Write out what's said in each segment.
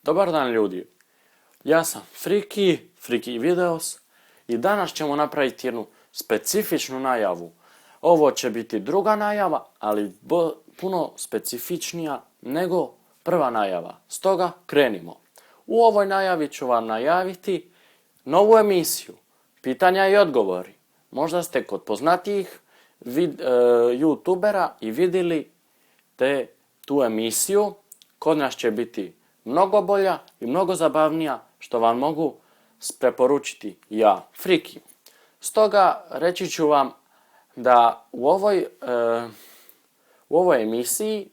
Dobar dan ljudi, ja sam Friki Videos i danas ćemo napraviti jednu specifičnu najavu. Ovo će biti druga najava, ali puno specifičnija nego prva najava. Stoga krenimo. U ovoj najavi ću vam najaviti novu emisiju, pitanja i odgovori. Možda ste kod poznatijih youtubera i vidjeli tu emisiju. Kod nas će biti mnogo bolja i mnogo zabavnija, što vam mogu preporučiti ja, Friki. Stoga reći ću vam da u ovoj emisiji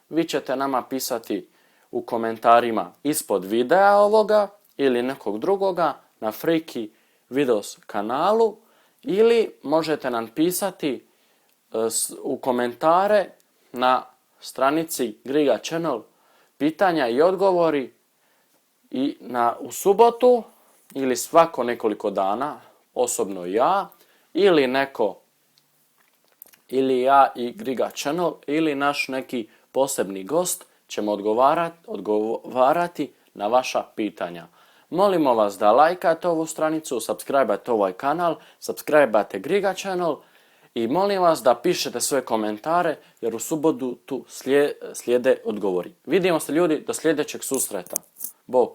vi ćete nama pisati u komentarima ispod videa ovoga ili nekog drugoga na Friki Videos kanalu, ili možete nam pisati u komentare na stranici Griga Channel pitanja i odgovori i u subotu ili svako nekoliko dana, osobno ja, ili ja i Griga Channel ili naš neki posebni gost ćemo odgovarati na vaša pitanja. Molimo vas da lajkate ovu stranicu, subscribe-ate ovaj kanal, subscribe-ate Griga Channel i molim vas da pišete svoje komentare jer u subotu tu slijede odgovori. Vidimo se ljudi, do sljedećeg susreta. Bok!